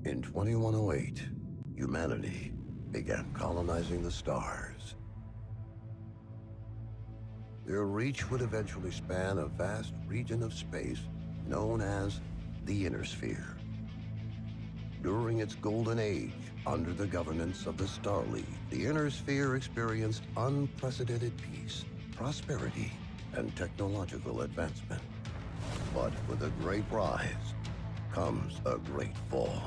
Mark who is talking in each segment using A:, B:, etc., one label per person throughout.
A: In 2108, humanity began colonizing the stars. Their reach would eventually span a vast region of space known as the Inner Sphere. During its golden age, under the governance of the Star League, the Inner Sphere experienced unprecedented peace, prosperity, and technological advancement. But with a great rise comes a great fall.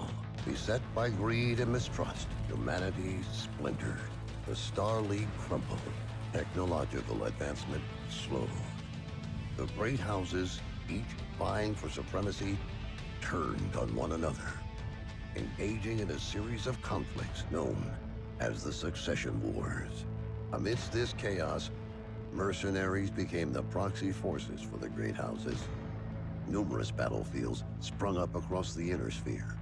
A: Beset by greed and mistrust, humanity splintered. The Star League crumbled. Technological advancement slowed. The great houses, each vying for supremacy, turned on one another, engaging in a series of conflicts known as the Succession Wars. Amidst this chaos, mercenaries became the proxy forces for the great houses. Numerous battlefields sprung up across the Inner Sphere,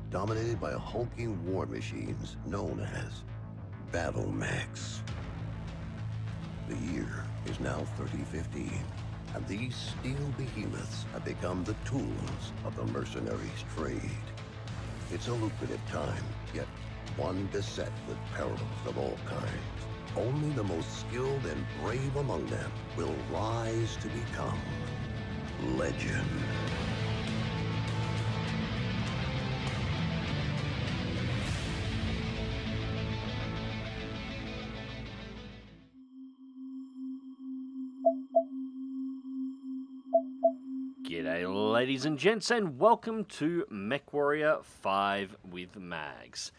A: dominated by hulking war machines known as battle mechs. The year is now 3015, and these steel behemoths have become the tools of the mercenaries' trade. It's a lucrative time, yet one beset with perils of all kinds. Only the most skilled and brave among them will rise to become legend.
B: G'day ladies and gents, and welcome to Mechwarrior 5 with Mags.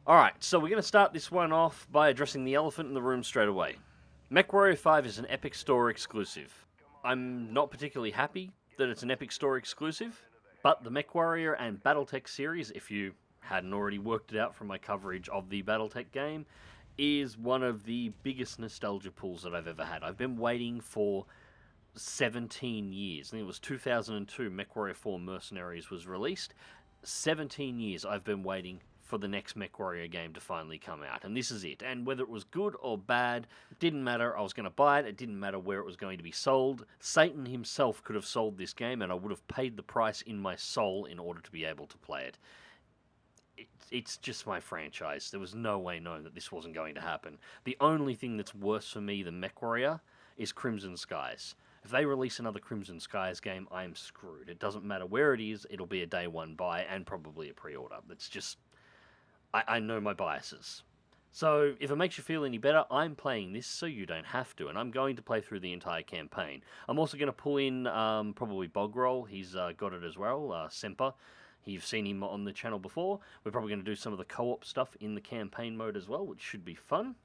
B: Alright, so we're going to start this one off by addressing the elephant in the room straight away. Mechwarrior 5 is an Epic Store exclusive. I'm not particularly happy that it's an Epic Store exclusive, but the Mechwarrior and Battletech series, if you hadn't already worked it out from my coverage of the Battletech game, is one of the biggest nostalgia pulls that I've ever had. I've been waiting for 17 years. I think it was 2002 Mechwarrior 4 Mercenaries was released. 17 years I've been waiting for the next Mechwarrior game to finally come out, and this is it. And whether it was good or bad, it didn't matter. I was going to buy it. It didn't matter where it was going to be sold. Satan himself could have sold this game, and I would have paid the price in my soul in order to be able to play it. It's just my franchise. There was no way knowing that this wasn't going to happen. The only thing that's worse for me than Mechwarrior is Crimson Skies. If they release another Crimson Skies game, I'm screwed. It doesn't matter where it is, it'll be a day one buy and probably a pre-order. That's just... I know my biases. So, if it makes you feel any better, I'm playing this so you don't have to, and I'm going to play through the entire campaign. I'm also going to pull in probably Bogrol. He's got it as well, Semper. You've seen him on the channel before. We're probably going to do some of the co-op stuff in the campaign mode as well, which should be fun.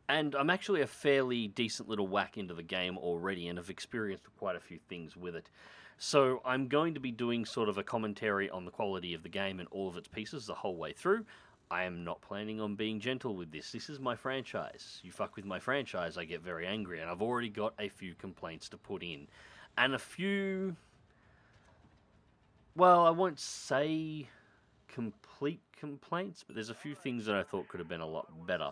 B: And I'm actually a fairly decent little whack into the game already, and have experienced quite a few things with it. So I'm going to be doing sort of a commentary on the quality of the game and all of its pieces the whole way through. I am not planning on being gentle with this. This is my franchise. You fuck with my franchise, I get very angry, and I've already got a few complaints to put in. And a few... well, I won't say complete complaints, but there's a few things that I thought could have been a lot better.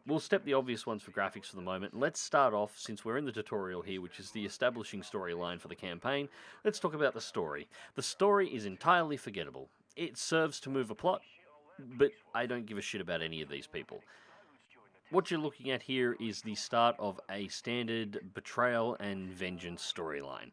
B: We'll step the obvious ones for graphics for the moment. Let's start off, since we're in the tutorial here, which is the establishing storyline for the campaign, let's talk about the story. The story is entirely forgettable. It serves to move a plot, but I don't give a shit about any of these people. What you're looking at here is the start of a standard betrayal and vengeance storyline.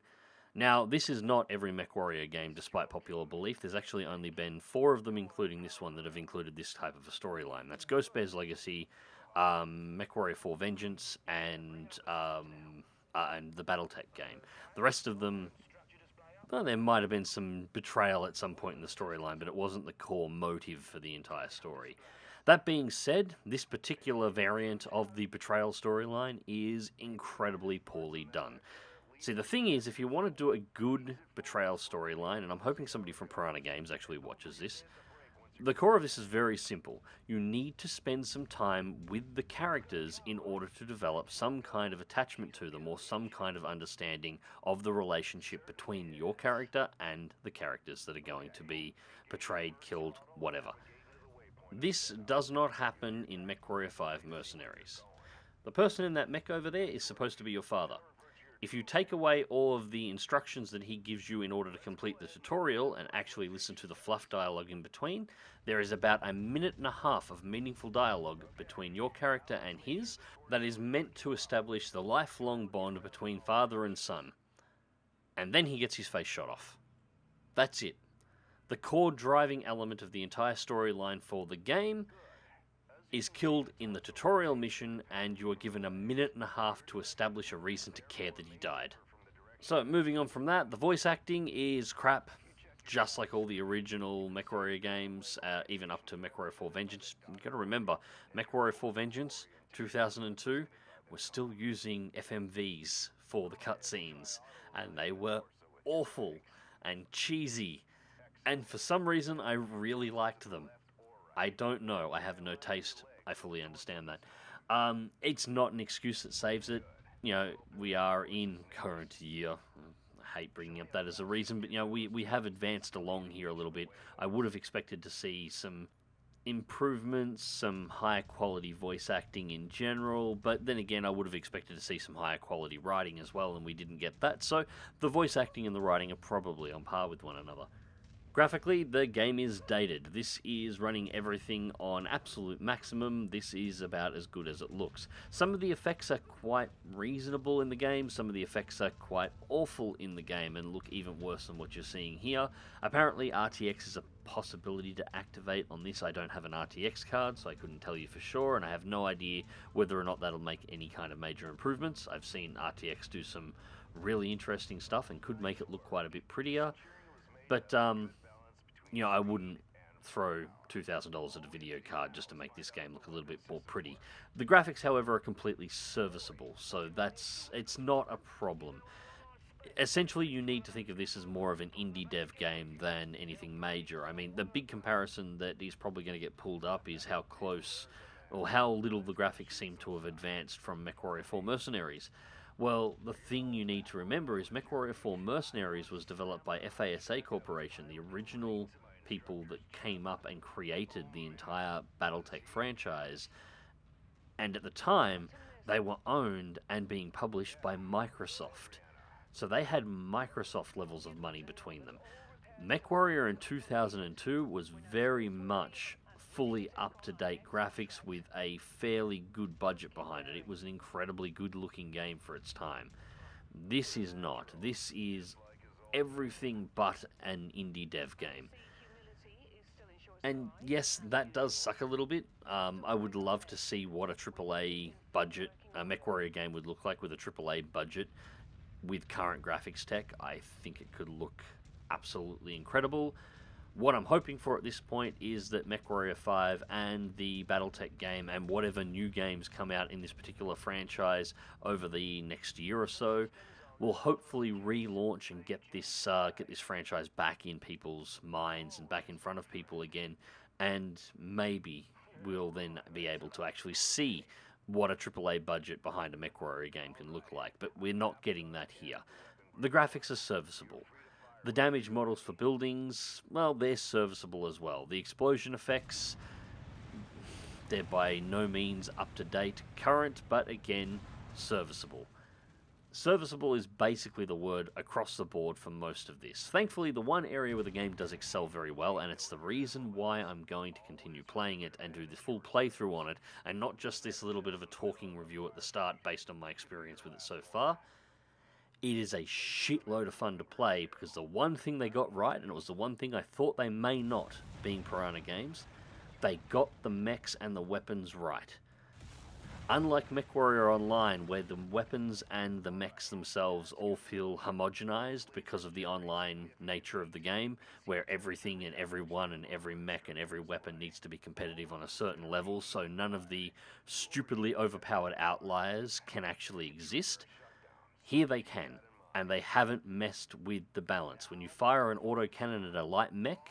B: Now, this is not every Mechwarrior game, despite popular belief. There's actually only been 4 of them, including this one, that have included this type of a storyline. That's Ghost Bear's Legacy, Mechwarrior 4 Vengeance, and the Battletech game. The rest of them, well, there might have been some betrayal at some point in the storyline, but it wasn't the core motive for the entire story. That being said, this particular variant of the betrayal storyline is incredibly poorly done. See, the thing is, if you want to do a good betrayal storyline, and I'm hoping somebody from Piranha Games actually watches this, the core of this is very simple. You need to spend some time with the characters in order to develop some kind of attachment to them, or some kind of understanding of the relationship between your character and the characters that are going to be betrayed, killed, whatever. This does not happen in Mechwarrior 5 Mercenaries. The person in that mech over there is supposed to be your father. If you take away all of the instructions that he gives you in order to complete the tutorial and actually listen to the fluff dialogue in between, there is about a minute and a half of meaningful dialogue between your character and his that is meant to establish the lifelong bond between father and son. And then he gets his face shot off. That's it. The core driving element of the entire storyline for the game is killed in the tutorial mission, and you are given a minute and a half to establish a reason to care that he died. So, moving on from that, the voice acting is crap, just like all the original Mechwarrior games, even up to Mechwarrior 4 Vengeance. You've got to remember, Mechwarrior 4 Vengeance, 2002, was still using FMVs for the cutscenes, and they were awful and cheesy, and for some reason I really liked them. I don't know. I have no taste. I fully understand that. It's not an excuse that saves it. You know, we are in current year. I hate bringing up that as a reason, but, you know, we have advanced along here a little bit. I would have expected to see some improvements, some higher quality voice acting in general, but then again, I would have expected to see some higher quality writing as well, and we didn't get that. So the voice acting and the writing are probably on par with one another. Graphically, the game is dated. This is running everything on absolute maximum. This is about as good as it looks. Some of the effects are quite reasonable in the game. Some of the effects are quite awful in the game and look even worse than what you're seeing here. Apparently, RTX is a possibility to activate on this. I don't have an RTX card, so I couldn't tell you for sure, and I have no idea whether or not that'll make any kind of major improvements. I've seen RTX do some really interesting stuff and could make it look quite a bit prettier, but you know, I wouldn't throw $2,000 at a video card just to make this game look a little bit more pretty. The graphics, however, are completely serviceable, so it's not a problem. Essentially, you need to think of this as more of an indie dev game than anything major. I mean, the big comparison that is probably going to get pulled up is how close or how little the graphics seem to have advanced from Mechwarrior 4 Mercenaries. Well, the thing you need to remember is Mechwarrior 4 Mercenaries was developed by FASA Corporation, the original people that came up and created the entire Battletech franchise, and at the time they were owned and being published by Microsoft. So they had Microsoft levels of money between them. Mechwarrior in 2002 was very much fully up-to-date graphics with a fairly good budget behind it. It was an incredibly good-looking game for its time. This is not. This is everything but an indie dev game. And yes, that does suck a little bit. I would love to see what a AAA budget, a Mechwarrior game would look like with a AAA budget with current graphics tech. I think it could look absolutely incredible. What I'm hoping for at this point is that Mechwarrior 5 and the Battletech game and whatever new games come out in this particular franchise over the next year or so will hopefully relaunch and get this franchise back in people's minds and back in front of people again, and maybe we'll then be able to actually see what a AAA budget behind a Mechwarrior game can look like, but we're not getting that here. The graphics are serviceable. The damage models for buildings, well, they're serviceable as well. The explosion effects, they're by no means up-to-date current, but again, serviceable. Serviceable is basically the word across the board for most of this. Thankfully, the one area where the game does excel very well, and it's the reason why I'm going to continue playing it and do the full playthrough on it, and not just this little bit of a talking review at the start based on my experience with it so far. It is a shitload of fun to play, because the one thing they got right, and it was the one thing I thought they may not, being Piranha Games, they got the mechs and the weapons right. Unlike Mechwarrior Online, where the weapons and the mechs themselves all feel homogenized because of the online nature of the game, where everything and everyone and every mech and every weapon needs to be competitive on a certain level, so none of the stupidly overpowered outliers can actually exist. Here they can, and they haven't messed with the balance. When you fire an autocannon at a light mech,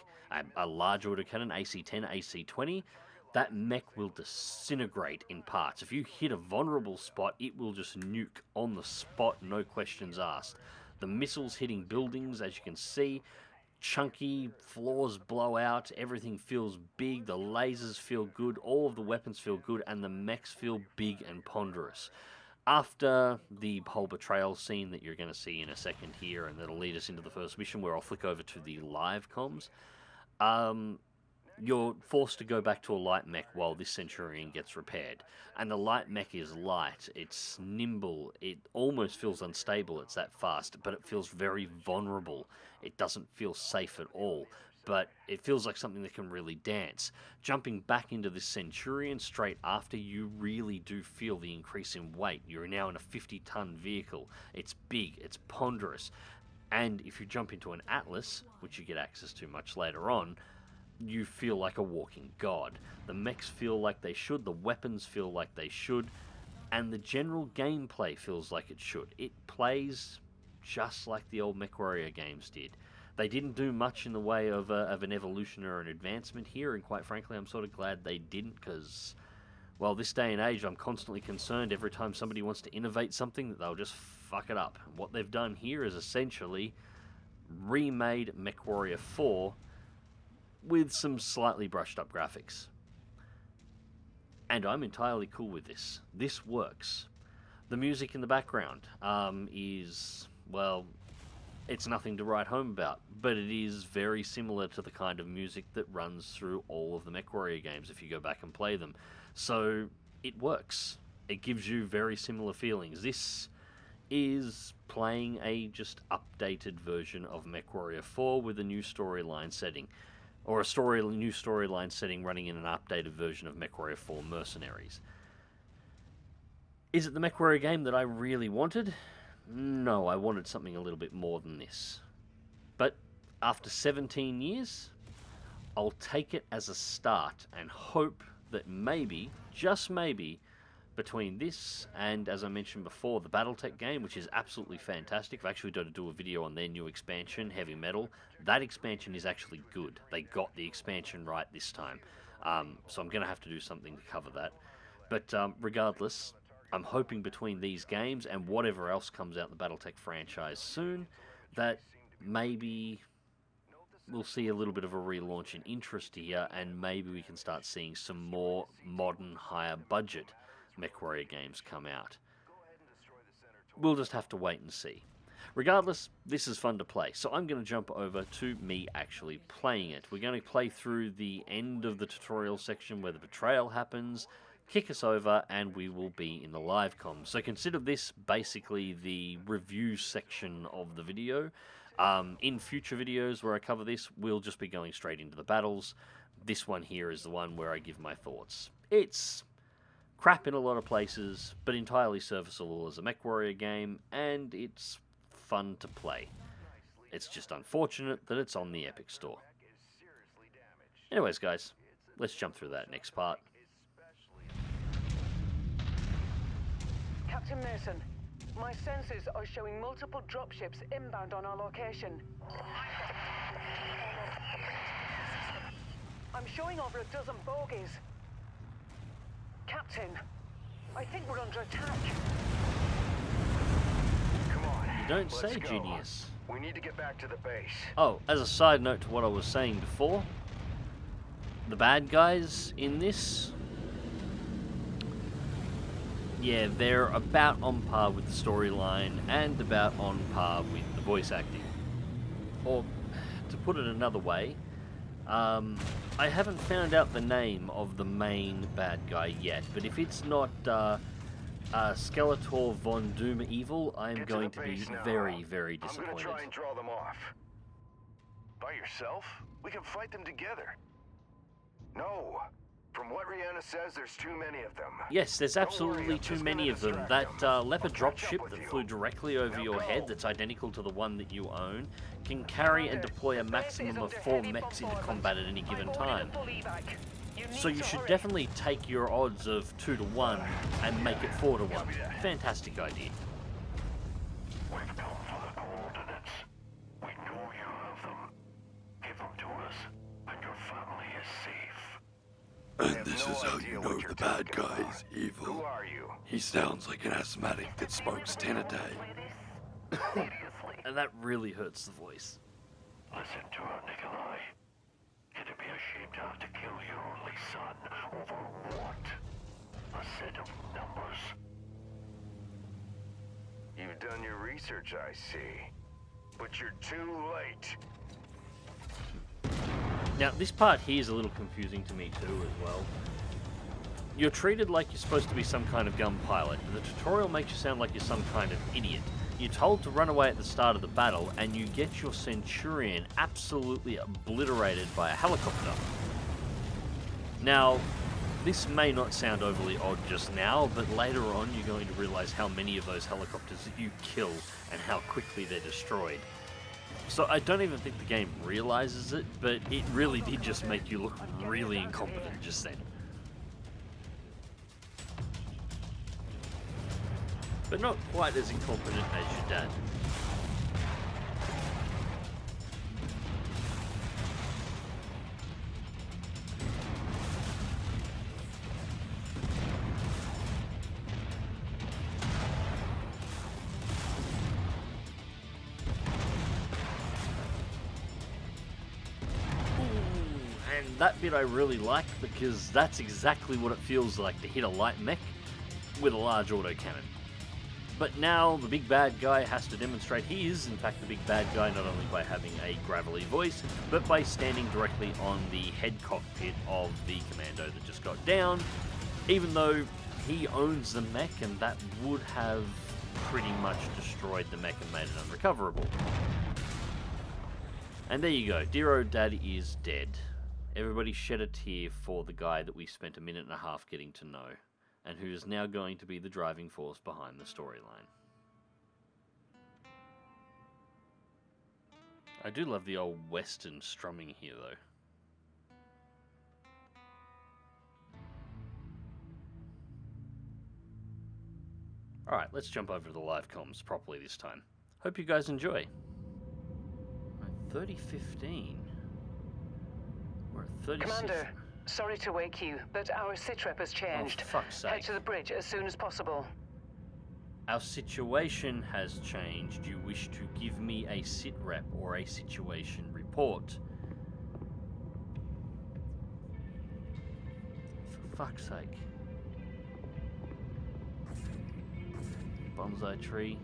B: a large autocannon, AC-10, AC-20, that mech will disintegrate in parts. If you hit a vulnerable spot, it will just nuke on the spot, no questions asked. The missiles hitting buildings, as you can see, chunky, floors blow out, everything feels big, the lasers feel good, all of the weapons feel good, and the mechs feel big and ponderous. After the whole betrayal scene that you're going to see in a second here, and that'll lead us into the first mission where I'll flick over to the live comms, you're forced to go back to a light mech while this Centurion gets repaired. And the light mech is light, it's nimble, it almost feels unstable, it's that fast, but it feels very vulnerable. It doesn't feel safe at all, but it feels like something that can really dance. Jumping back into this Centurion straight after, you really do feel the increase in weight. You're now in a 50-ton vehicle. It's big, it's ponderous. And if you jump into an Atlas, which you get access to much later on, you feel like a walking god. The mechs feel like they should, the weapons feel like they should, and the general gameplay feels like it should. It plays just like the old Mechwarrior games did. They didn't do much in the way of an evolution or an advancement here, and quite frankly, I'm sort of glad they didn't, because, well, this day and age, I'm constantly concerned every time somebody wants to innovate something that they'll just fuck it up. What they've done here is essentially remade Mechwarrior 4 with some slightly brushed up graphics. And I'm entirely cool with this. This works. The music in the background is, well, it's nothing to write home about, but it is very similar to the kind of music that runs through all of the Mechwarrior games if you go back and play them. So it works. It gives you very similar feelings. This is playing a just updated version of Mechwarrior 4 with a new storyline setting. Or a new storyline setting running in an updated version of Mechwarrior 4 Mercenaries. Is it the Mechwarrior game that I really wanted? No, I wanted something a little bit more than this. But after 17 years, I'll take it as a start and hope that maybe, just maybe, between this and, as I mentioned before, the Battletech game, which is absolutely fantastic. I've actually got to do a video on their new expansion, Heavy Metal. That expansion is actually good. They got the expansion right this time. So I'm going to have to do something to cover that. But regardless, I'm hoping between these games and whatever else comes out in the Battletech franchise soon, that maybe we'll see a little bit of a relaunch in interest here, and maybe we can start seeing some more modern, higher budget Mechwarrior games come out. We'll just have to wait and see. Regardless, this is fun to play, so I'm going to jump over to me actually playing it. We're going to play through the end of the tutorial section where the betrayal happens, kick us over, and we will be in the live comms. So consider this basically the review section of the video. In future videos where I cover this, we'll just be going straight into the battles. This one here is the one where I give my thoughts. It's crap in a lot of places, but entirely serviceable as a Mechwarrior game, and it's fun to play. It's just unfortunate that it's on the Epic Store. Anyways, guys, let's jump through that next part.
C: Captain Mason, my sensors are showing multiple dropships inbound on our location. I'm showing over a dozen bogies. Captain, I think we're under attack.
D: Come on.
B: You don't say,
D: go.
B: genius.
D: We need to get back to the base.
B: Oh, as a side note to what I was saying before, the bad guys in this, yeah, they're about on par with the storyline and about on par with the voice acting. Or, to put it another way, I haven't found out the name of the main bad guy yet, but if it's not Skeletor von Doom Evil, I'm going to be very, very disappointed.
D: I'm gonna try and draw them off. By yourself? We can fight them together. No. From what Rihanna says, there's too many of them.
B: Yes, there's absolutely too many of them. That leopard dropship that flew directly over your head, that's identical to the one that you own, can carry and deploy a maximum of 4 mechs into combat at any given time. So you should definitely take your odds of 2 to 1 and make it 4 to 1. Fantastic idea.
D: We've come for the coordinates. We know you have them. Give them to us, and your family is safe.
E: And this is how you know the bad guy is evil.
D: Who are you?
E: He sounds like an asthmatic that smokes 10 a day.
B: And that really hurts the voice.
D: Listen to her, Nikolai. It'd be a shame to have to kill your only son over what? A set of numbers? done your research, I see. But you're too late.
B: Now, this part here is a little confusing to me too as well. You're treated like you're supposed to be some kind of gun pilot, and the tutorial makes you sound like you're some kind of idiot. You're told to run away at the start of the battle, and you get your Centurion absolutely obliterated by a helicopter. Now, this may not sound overly odd just now, but later on you're going to realise how many of those helicopters that you kill and how quickly they're destroyed. So I don't even think the game realises it, but it really did just make you look really incompetent just then. But not quite as incompetent as your dad. And that bit I really like, because that's exactly what it feels like to hit a light mech with a large autocannon. But now the big bad guy has to demonstrate he is in fact the big bad guy, not only by having a gravelly voice, but by standing directly on the head cockpit of the commando that just got down, even though he owns the mech, and that would have pretty much destroyed the mech and made it unrecoverable. And there you go, dear old dad is dead. Everybody shed a tear for the guy that we spent a minute and a half getting to know, and who is now going to be the driving force behind the storyline. I do love the old western strumming here, though. Alright, let's jump over to the live comms properly this time. Hope you guys enjoy. 3015. We're at 36.
C: Commander, sorry to wake you, but our sitrep has changed.
B: Oh, fuck's sake.
C: Head to the bridge as soon as possible.
B: Our situation has changed. You wish to give me a sitrep or a situation report. For fuck's sake. Bonsai tree.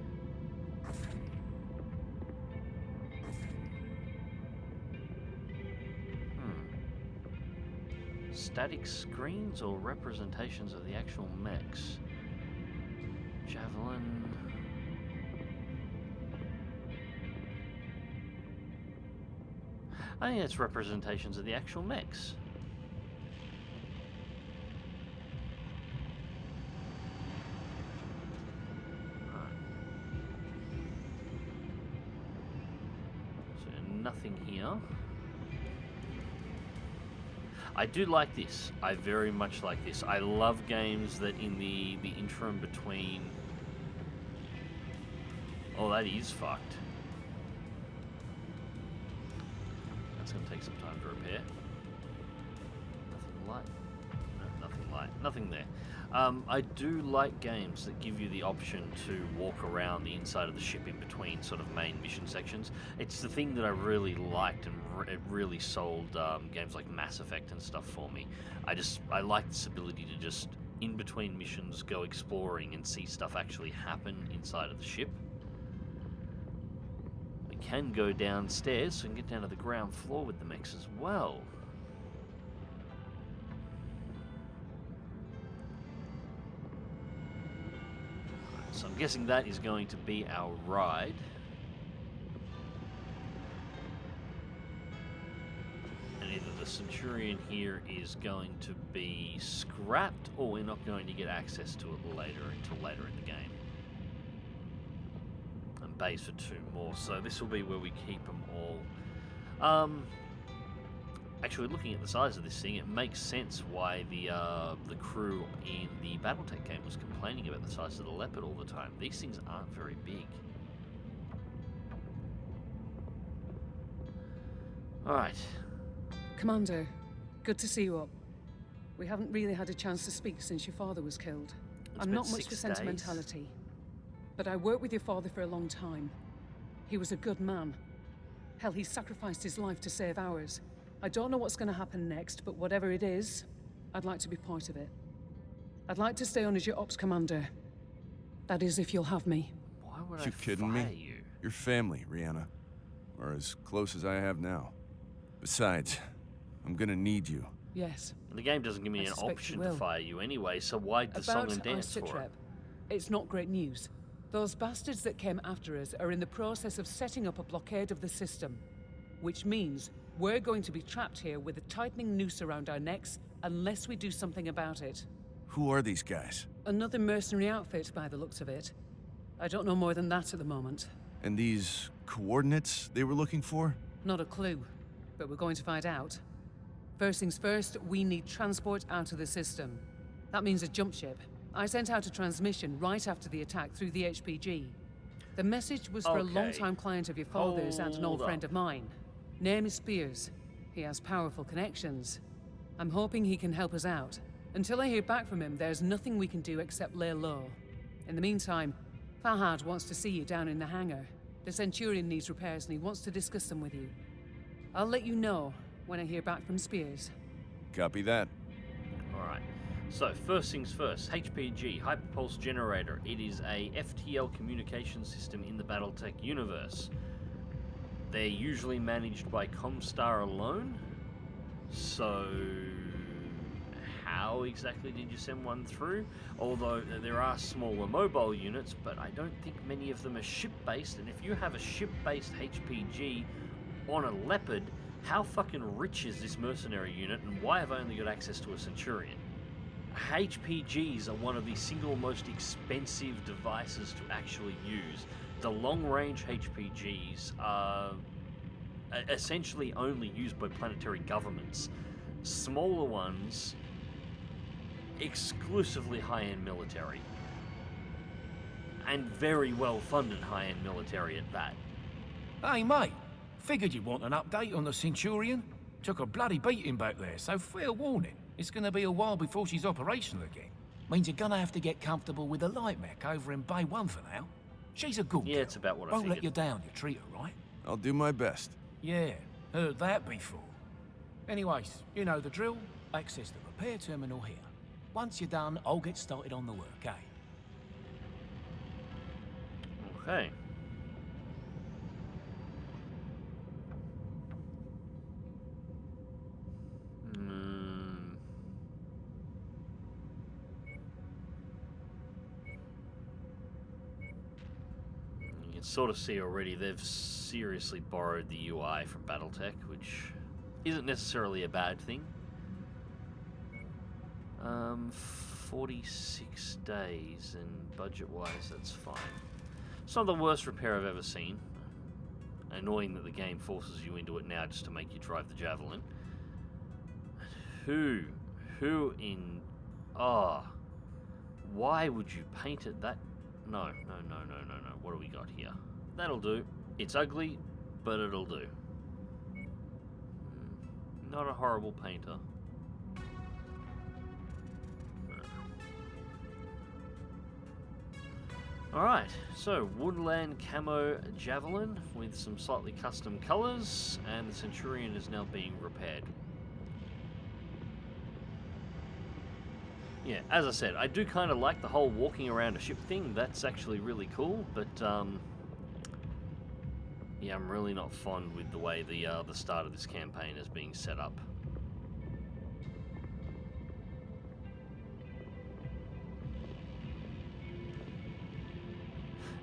B: Static screens or representations of the actual mechs? Javelin. I think it's representations of the actual mechs. Right. So nothing here. I do like this. I very much like this. I love games that in the interim between... Oh, that is fucked. That's going to take some time to repair. Nothing light. No, nothing light. Nothing there. I do like games that give you the option to walk around the inside of the ship in between sort of main mission sections. It's the thing that I really liked, and it really sold games like Mass Effect and stuff for me. I like this ability to just, in between missions, go exploring and see stuff actually happen inside of the ship. We can go downstairs, so we can get down to the ground floor with the mechs as well. So I'm guessing that is going to be our ride. And either the Centurion here is going to be scrapped, or we're not going to get access to it later until later in the game. And bays for 2 more, so this will be where we keep them all. Actually, looking at the size of this thing, it makes sense why the crew in the Battletech game was complaining about the size of the Leopard all the time. These things aren't very big. Alright.
F: Commander, good to see you up. We haven't really had a chance to speak since your father was killed. I'm not much for sentimentality, but I worked with your father for a long time. He was a good man. Hell, he sacrificed his life to save ours. I don't know what's going to happen next, but whatever it is, I'd like to be part of it. I'd like to stay on as your ops commander. That is, if you'll have me.
B: Why would
E: You
B: I
E: kidding
B: fire
E: me?
B: you?
E: Your family, Rihanna. Or as close as I have now. Besides, I'm gonna need you.
F: Yes.
B: And the game doesn't give me
F: I
B: an
F: suspect
B: option
F: you
B: to
F: will.
B: fire you anyway, so why'd the song
F: About
B: and
F: our
B: dance for
F: sitrep,
B: it?
F: it's not great news. Those bastards that came after us are in the process of setting up a blockade of the system. Which means we're going to be trapped here with a tightening noose around our necks unless we do something about it.
E: Who are these guys?
F: Another mercenary outfit by the looks of it. I don't know more than that at the moment.
E: And these coordinates they were looking for?
F: Not a clue, but we're going to find out. First things first, we need transport out of the system. That means a jump ship. I sent out a transmission right after the attack through the HPG. The message was for a
B: Okay.
F: long-time client of your father's and an old
B: Hold
F: friend
B: up.
F: of mine. Name is Spears. He has powerful connections. I'm hoping he can help us out. Until I hear back from him, there's nothing we can do except lay low. In the meantime, Fahad wants to see you down in the hangar. The Centurion needs repairs and he wants to discuss them with you. I'll let you know when I hear back from Spears.
E: Copy that.
B: Alright, so first things first, HPG, Hyperpulse Generator. It is a FTL communication system in the Battletech universe. They're usually managed by Comstar alone, so how exactly did you send one through? Although there are smaller mobile units, but I don't think many of them are ship-based, and if you have a ship-based HPG on a Leopard, how fucking rich is this mercenary unit, and why have I only got access to a Centurion? HPGs are one of the single most expensive devices to actually use. The long-range HPGs are essentially only used by planetary governments. Smaller ones, exclusively high-end military. And very well-funded high-end military at that.
G: Hey, mate. Figured you'd want an update on the Centurion. Took a bloody beating back there, so fair warning. It's gonna be a while before she's operational again. Means you're gonna have to get comfortable with the light mech over in Bay 1 for now. She's a good
B: Yeah,
G: girl.
B: it's about what I
G: Won't let
B: figured.
G: you down, you treat her right.
E: I'll do my best.
G: Yeah, heard that before. Anyways, you know the drill. Access the repair terminal here. Once you're done, I'll get started on the work, eh?
B: Okay. You can sort of see already they've seriously borrowed the UI from Battletech, which isn't necessarily a bad thing. 46 days, and budget-wise, that's fine. It's not the worst repair I've ever seen. Annoying that the game forces you into it now just to make you drive the Javelin. Who in... why would you paint it that... No. What do we got here? That'll do. It's ugly, but it'll do. Not a horrible painter. Alright, so Woodland Camo Javelin with some slightly custom colours, and the Centurion is now being repaired. Yeah, as I said, I do kind of like the whole walking around a ship thing. That's actually really cool, but yeah, I'm really not fond with the way the start of this campaign is being set up.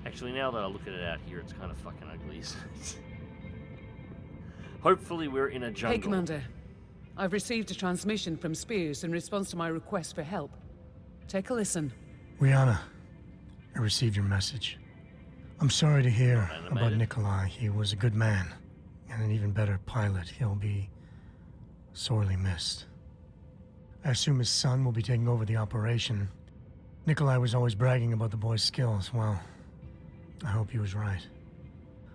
B: Actually, now that I look at it out here, it's kind of fucking ugly. Hopefully we're in a jungle.
F: Hey, Commander. I've received a transmission from Spears in response to my request for help. Take a listen.
H: Rihanna, I received your message. I'm sorry to hear about
B: Animated.
H: Nikolai. He was a good man, and an even better pilot. He'll be sorely missed. I assume his son will be taking over the operation. Nikolai was always bragging about the boy's skills. Well, I hope he was right.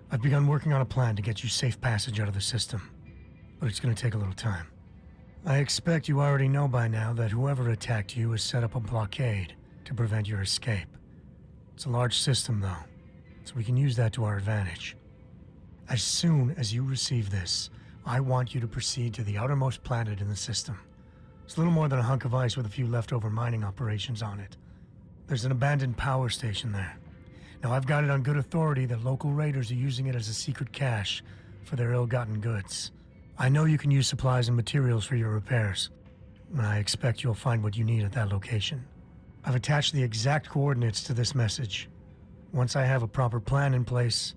H: I've begun working on a plan to get you safe passage out of the system, but it's going to take a little time. I expect you already know by now that whoever attacked you has set up a blockade to prevent your escape. It's a large system, though, so we can use that to our advantage. As soon as you receive this, I want you to proceed to the outermost planet in the system. It's little more than a hunk of ice with a few leftover mining operations on it. There's an abandoned power station there. Now, I've got it on good authority that local raiders are using it as a secret cache for their ill-gotten goods. I know you can use supplies and materials for your repairs, and I expect you'll find what you need at that location. I've attached the exact coordinates to this message. Once I have a proper plan in place,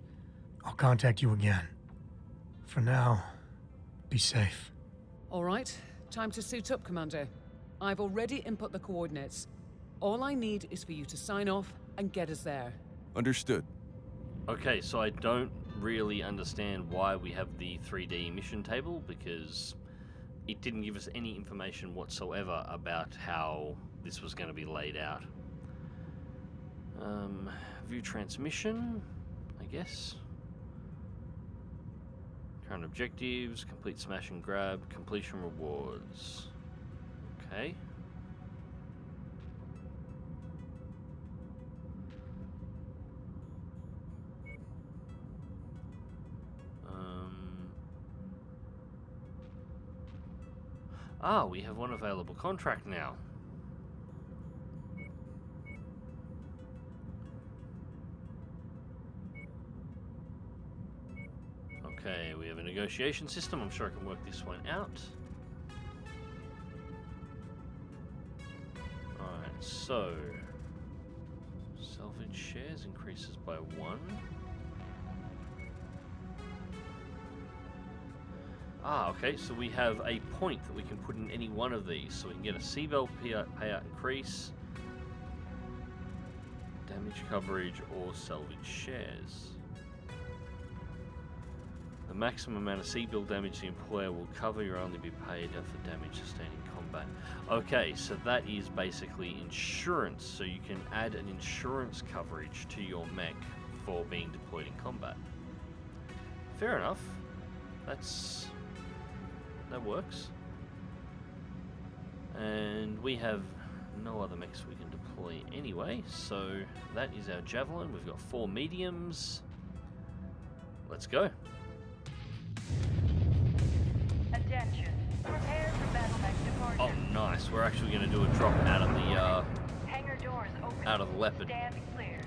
H: I'll contact you again. For now, be safe.
F: All right, time to suit up, Commander. I've already input the coordinates. All I need is for you to sign off and get us there.
E: Understood.
B: Okay, so I don't really understand why we have the 3D mission table, because it didn't give us any information whatsoever about how this was going to be laid out. View transmission, I guess. Current objectives, complete smash and grab, completion rewards. Okay. We have one available contract now. Okay, we have a negotiation system. I'm sure I can work this one out. Alright, so salvage shares increases by 1. Okay, so we have a point that we can put in any one of these. So we can get a Seabell payout increase, damage coverage, or salvage shares. The maximum amount of Seabell damage the employer will cover, you'll only be paid for damage sustained in combat. Okay, so that is basically insurance. So you can add an insurance coverage to your mech for being deployed in combat. Fair enough. That works. And we have no other mechs we can deploy anyway, so that is our Javelin. We've got 4 mediums. Let's go.
I: Attention. Prepare for battle mech departure.
B: Oh, nice. We're actually going to do a drop out of the
I: Hangar doors open.
B: out of the Leopard.
I: Stand clear.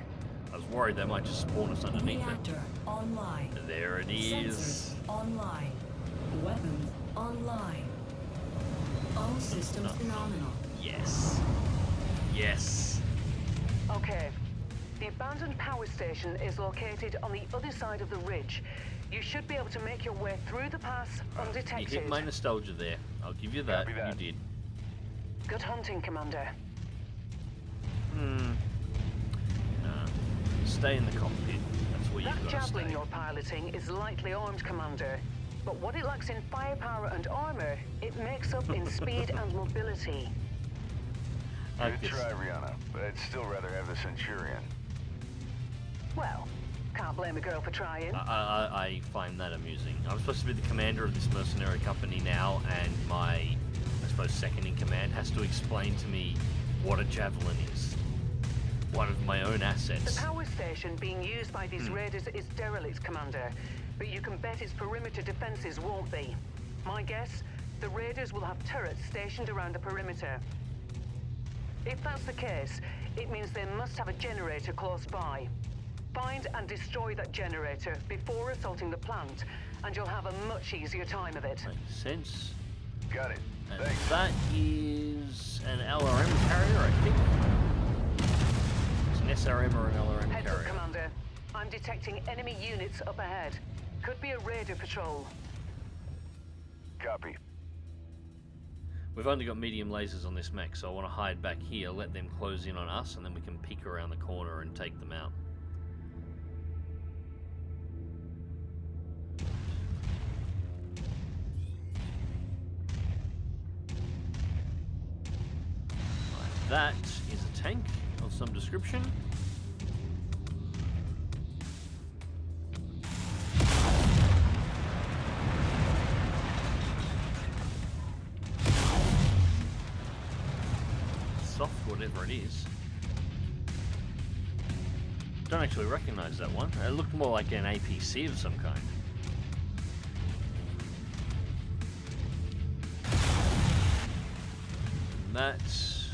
B: I was worried they might just spawn us underneath
J: Reactor
B: it.
J: online.
B: There it is.
J: Sensors online. Weapons online. All systems phenomenal.
B: Yes. Yes.
C: Okay. The abandoned power station is located on the other side of the ridge. You should be able to make your way through the pass
B: You
C: undetected.
B: hit my nostalgia there. I'll give you that.
D: Copy that.
B: You did.
C: Good hunting, Commander.
B: Stay in the cockpit. That's where
C: That
B: you've got to
C: javelin
B: stay.
C: you're piloting is lightly armed, Commander. But what it lacks in firepower and armor, it makes up in speed and mobility.
B: I
D: Good
B: guess-
D: try, Rihanna, but I'd still rather have the Centurion.
C: Well, can't blame a girl for trying.
B: I find that amusing. I'm supposed to be the commander of this mercenary company now, and my, I suppose, second in command has to explain to me what a javelin is. One of my own
C: The
B: assets.
C: power station being used by these raiders is derelict, Commander. But you can bet its perimeter defenses won't be. My guess, the raiders will have turrets stationed around the perimeter. If that's the case, it means they must have a generator close by. Find and destroy that generator before assaulting the plant, and you'll have a much easier time of it.
B: Makes sense.
D: Got it.
B: And
D: Thanks.
B: that is an LRM carrier, I think. It's an SRM or an LRM
C: Heads up,
B: carrier.
C: Commander. I'm detecting enemy units up ahead. Could be a raider patrol.
D: Copy.
B: We've only got medium lasers on this mech, so I want to hide back here, let them close in on us, and then we can peek around the corner and take them out. Right, that is a tank of some description. Soft, whatever it is. Don't actually recognize that one. It looked more like an APC of some kind. That's...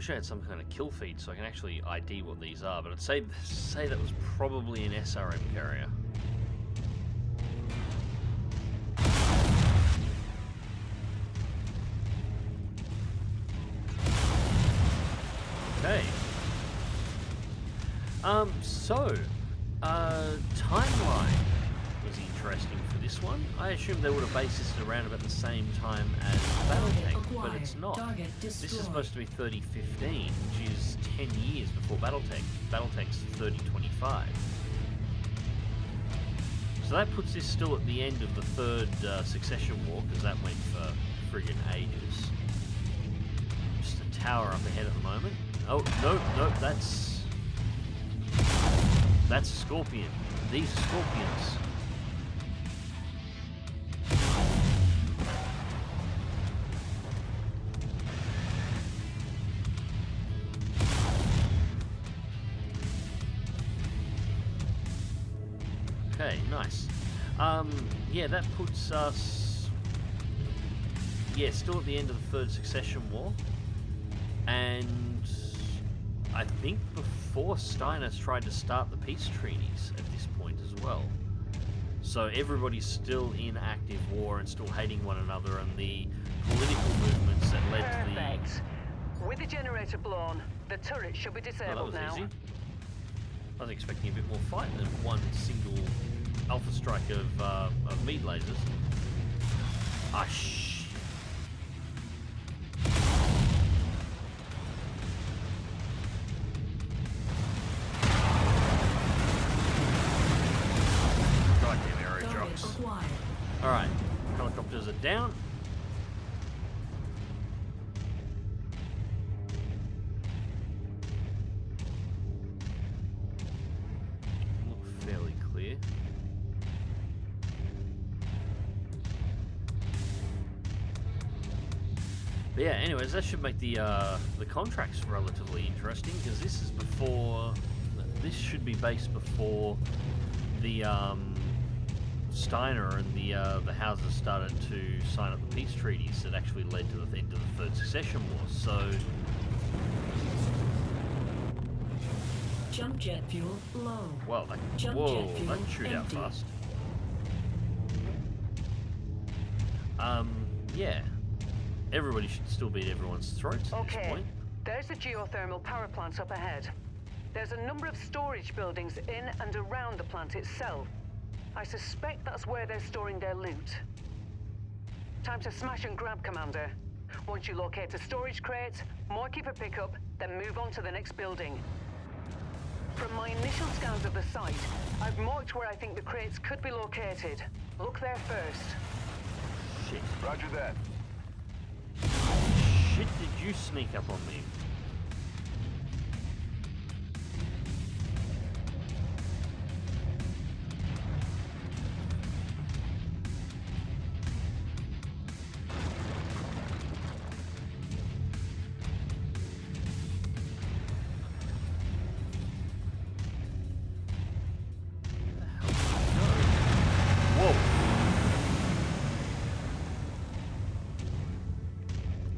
B: Wish I had some kind of kill feed so I can actually ID what these are, but I'd say that was probably an SRM carrier. Okay. Timeline was interesting for this one. I assumed they would have based this around about the same time as Battletech, but it's not. This is supposed to be 3015, which is 10 years before Battletech. Battletech's 3025. So that puts this still at the end of the third succession war, because that went for friggin' ages. Just a tower up ahead at the moment. Oh, no, that's a Scorpion. These are Scorpions. Okay, nice. Yeah, that puts us... Yeah, still at the end of the third succession war. And I think before Steiner's tried to start the peace treaties at this point as well. So everybody's still in active war and still hating one another, and the political movements that led to the...
C: Perfect. With the generator blown, the turret should be disabled now.
B: Easy. I was expecting a bit more fight than one single alpha strike of meat lasers. Ah, shh. Goddamn arrow drops. Alright, helicopters are down. Look fairly clear. But yeah, anyways, that should make the contracts relatively interesting, because this is before... This should be based before the Steiner and the houses started to sign up the peace treaties that actually led to the end of the third succession war. So
J: Jump jet fuel low.
B: well, that
J: Jump
B: whoa,
J: jet fuel
B: that shoot out
J: empty.
B: fast. Yeah, everybody should still be at everyone's throats at this
C: Okay,
B: point.
C: there's the geothermal power plant up ahead. There's a number of storage buildings in and around the plant itself. I suspect that's where they're storing their loot. Time to smash and grab, Commander. Once you locate a storage crate, mark it for pickup, then move on to the next building. From my initial scans of the site, I've marked where I think the crates could be located. Look there first.
B: Shit.
D: Roger that.
B: Shit, did you sneak up on me?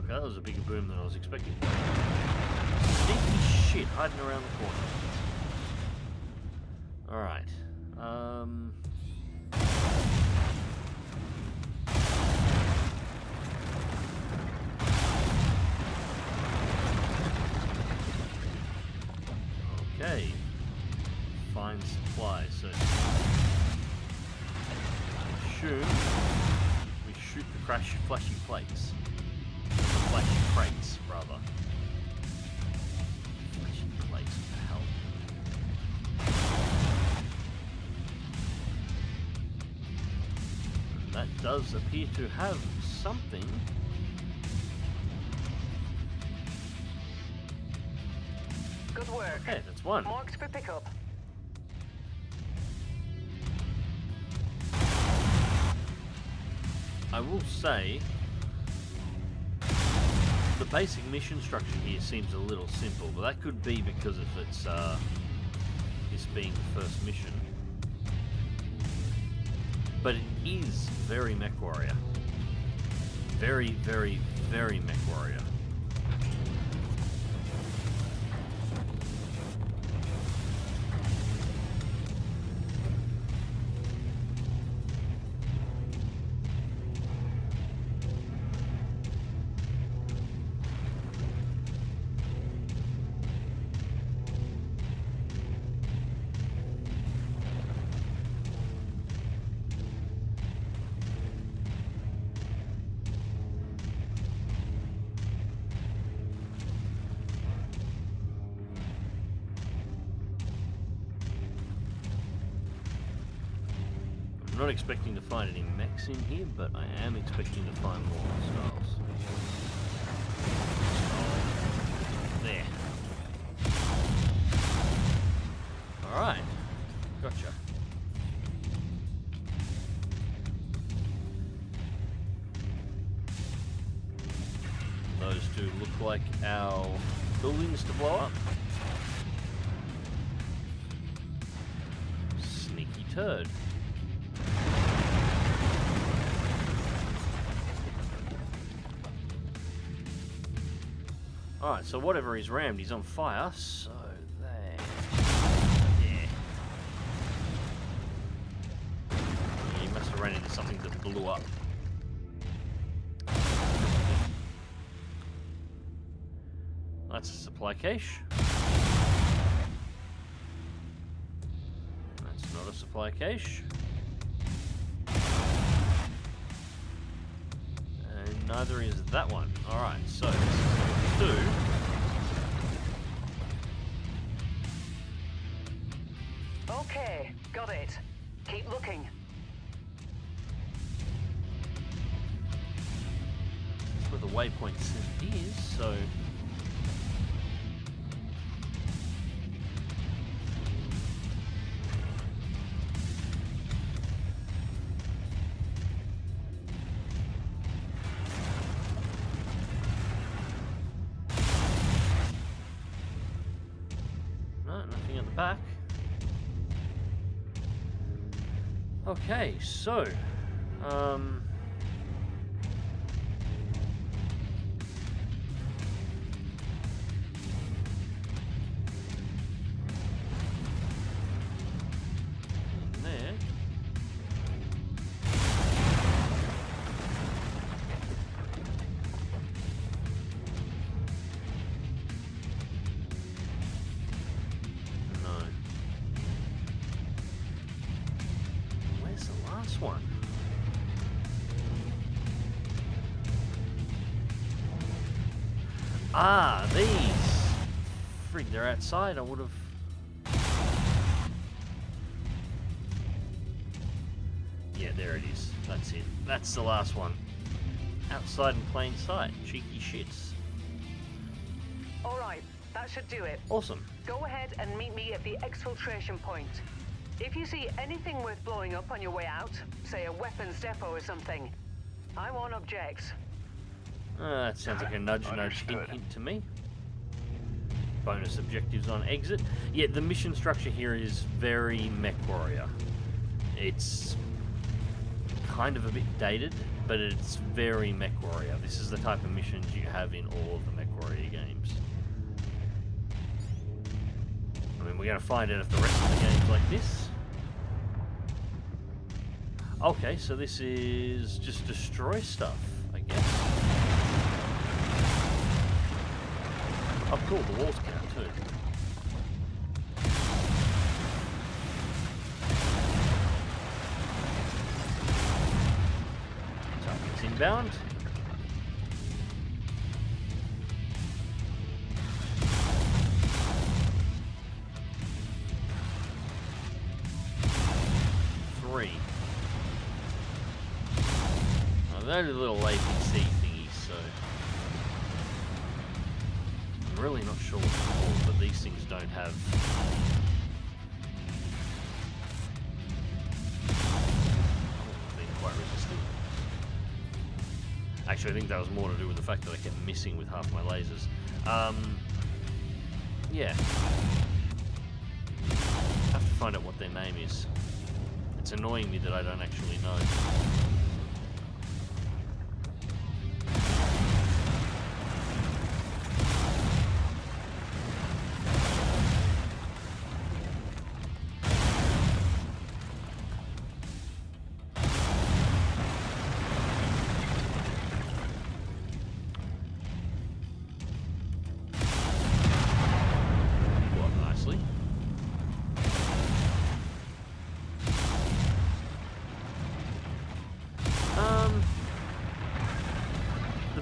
B: That was a bigger boom than I was expecting. Sneaky shit hiding around the corner. Alright. Okay. Find supplies. So assume we shoot the flashy plates. Flashy crates, rather. Flashy plates, what the hell? That does appear to have something.
C: Good work.
B: Okay, that's one.
C: Marked for pickup.
B: I will say, the basic mission structure here seems a little simple, but that could be because of its this being the first mission. But it is very Mechwarrior. Very, very, very Mechwarrior. I'm not expecting to find any mechs in here, but I am expecting to find more hostiles. There. Alright. Gotcha. Those two look like our buildings to blow up. Sneaky turd. Alright, so whatever he's rammed, he's on fire, so there. Yeah. He must have ran into something that blew up. That's a supply cache. That's not a supply cache. And neither is that one. Alright, so this is what we do.
C: Okay, got it. Keep looking.
B: That's where the waypoint is, so... Nothing at the back. Okay, so in there. One. Ah, these. Frig, they're outside. I would have. Yeah, there it is. That's it. That's the last one. Outside in plain sight. Cheeky shits.
C: Alright, that should do it.
B: Awesome.
C: Go ahead and meet me at the exfiltration point. If you see anything worth blowing up on your way out, say a weapons depot or something, I won't object.
B: That sounds like a nudge, hint to me. Bonus objectives on exit. Yeah, the mission structure here is very Mechwarrior. It's kind of a bit dated, but it's very Mechwarrior. This is the type of missions you have in all of the Mechwarrior games. I mean, we're going to find out if the rest of the game's like this. Okay, so this is just destroy stuff, I guess. Oh, cool, the walls count too. Target's inbound. They're little APC thingies, so I'm really not sure what they're called, but these things don't have. Oh, being quite resistant. Actually, I think that was more to do with the fact that I kept missing with half my lasers. Yeah. I have to find out what their name is. It's annoying me that I don't actually know.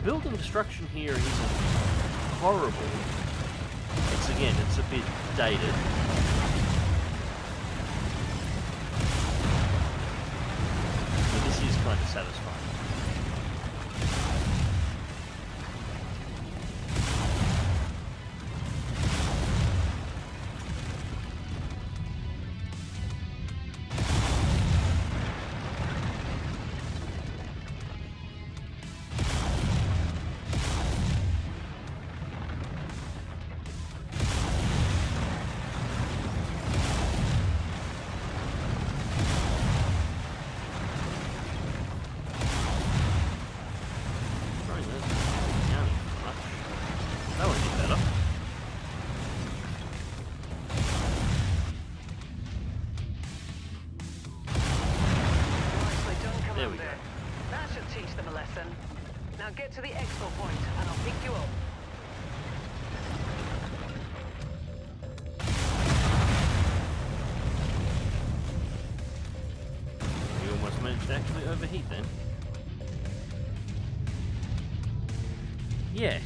B: Building destruction here isn't horrible. It's a bit dated. satisfying.
C: Get to the expo point, and I'll pick you up.
B: You almost managed to actually overheat then. Yeah,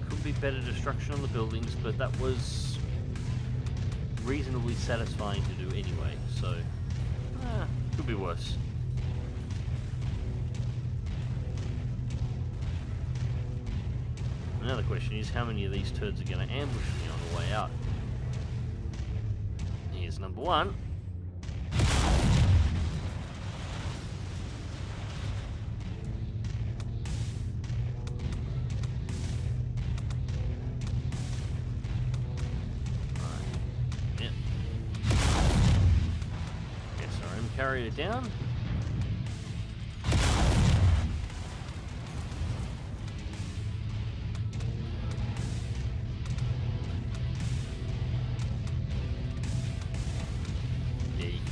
B: could be better destruction on the buildings, but that was reasonably satisfying to do anyway, so could be worse. Another question is, how many of these turds are going to ambush me on the way out? Here's number one. Right. Yep. Yes, I carried it down.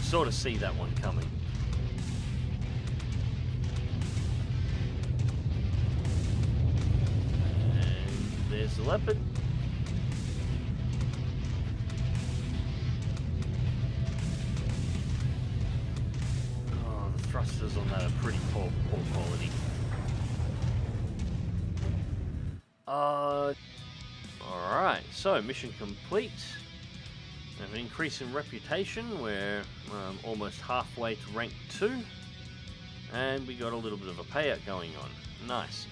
B: Sort of see that one coming. And there's the leopard. Oh, the thrusters on that are pretty poor quality. Alright, so mission complete. We have an increase in reputation. We're almost halfway to rank 2, and we got a little bit of a payout going on. Nice.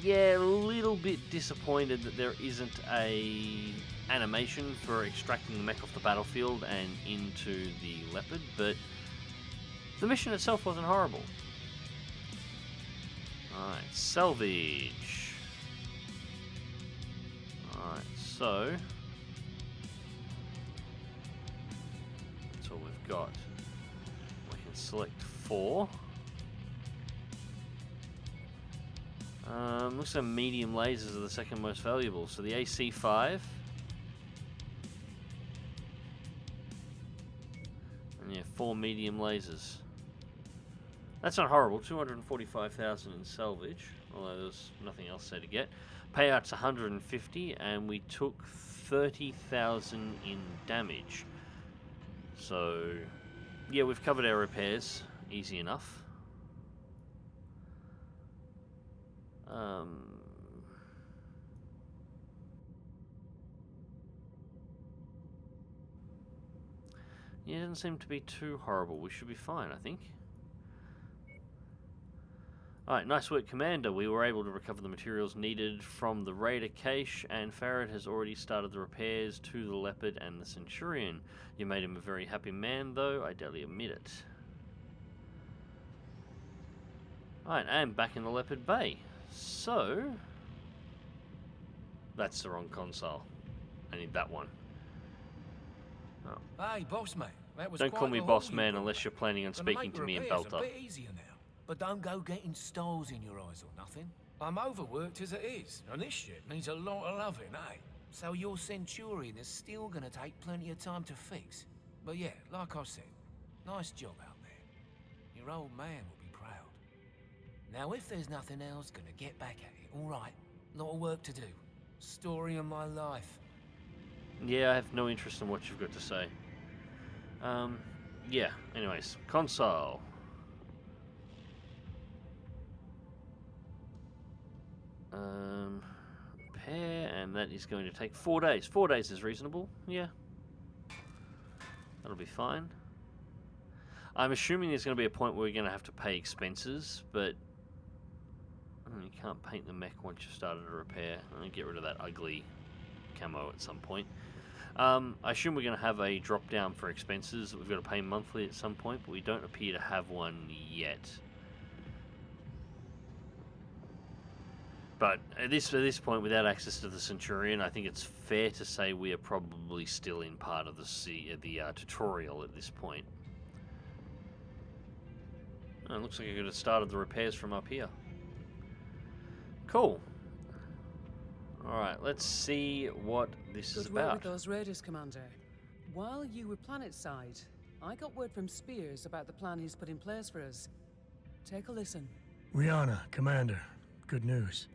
B: Yeah, a little bit disappointed that there isn't a animation for extracting the mech off the battlefield and into the leopard, but the mission itself wasn't horrible. Alright, salvage. Alright, so all we've got. We can select 4. Looks like medium lasers are the second most valuable. So the AC5. And yeah, 4 medium lasers. That's not horrible. 245,000 in salvage, although there's nothing else there to get. Payout's 150, and we took 30,000 in damage. So, yeah, we've covered our repairs, easy enough. Yeah, it doesn't seem to be too horrible. We should be fine, I think. Alright, nice work, Commander. We were able to recover the materials needed from the Raider cache, and Farad has already started the repairs to the Leopard and the Centurion. You made him a very happy man, though. I dare admit it. Alright, and back in the Leopard Bay. So, that's the wrong console. I need that one. Oh.
G: Hey, boss man. That was
B: Don't
G: quite
B: call me
G: the
B: boss
G: haul
B: man
G: you
B: unless you're planning on speaking to me in
G: repairs
B: Belter.
G: a bit easier now. But don't go getting stars in your eyes or nothing. I'm overworked as it is, and this shit needs a lot of loving, eh? So your Centurion is still gonna take plenty of time to fix. But yeah, like I said, nice job out there. Your old man will be proud. Now if there's nothing else, gonna get back at it, alright? Lot of work to do. Story of my life.
B: Yeah, I have no interest in what you've got to say. Yeah, anyways, console. Repair, and that is going to take 4 days. 4 days is reasonable, yeah. That'll be fine. I'm assuming there's going to be a point where we're going to have to pay expenses, but you can't paint the mech once you've started a repair. I'm going to get rid of that ugly camo at some point. I assume we're going to have a drop down for expenses that we've got to pay monthly at some point, but we don't appear to have one yet. But at this point, without access to the Centurion, I think it's fair to say we are probably still in part of the tutorial at this point. Oh, it looks like I could have started the repairs from up here. Cool. Alright, let's see what this is
F: Good work
B: about.
F: with those raiders, Commander. While you were planetside, I got word from Spears about the plan he's put in place for us. Take a listen.
H: Rihanna, Commander, good news.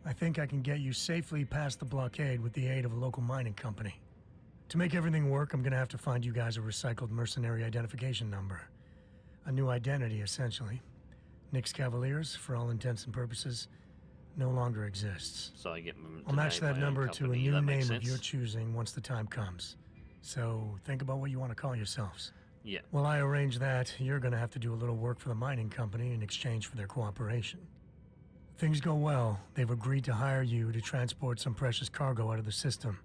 H: I think I can get you safely past the blockade with the aid of a local mining company. To make everything work, I'm gonna have to find you guys a recycled mercenary identification number. A new identity, essentially. Nyx Cavaliers, for all intents and purposes, no longer exists.
B: So I get
H: I'll match that number to a new name of your choosing once the time comes. So think about what you want to call yourselves.
B: Yeah.
H: While I arrange that, you're gonna have to do a little work for the mining company in exchange for their cooperation. Things go well, they've agreed to hire you to transport some precious cargo out of the system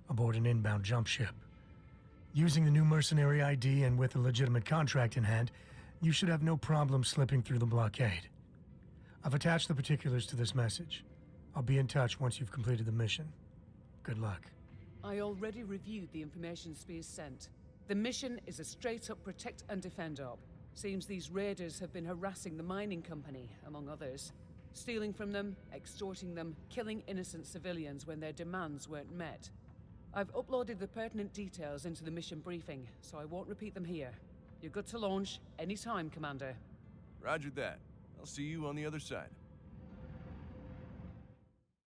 H: aboard an inbound jump ship. Using the new mercenary ID and with a legitimate contract in hand, you should have no problem slipping through the blockade. I've attached the particulars to this message. I'll be in touch once you've completed the mission. Good luck.
F: I already reviewed the information Spears sent. The mission is a straight-up protect and defend op. Seems these raiders have been harassing the mining company, among others. Stealing from them, extorting them, killing innocent civilians when their demands weren't met. I've uploaded the pertinent details into the mission briefing, so I won't repeat them here. You're good to launch anytime, Commander.
E: Roger that. I'll see you on the other side.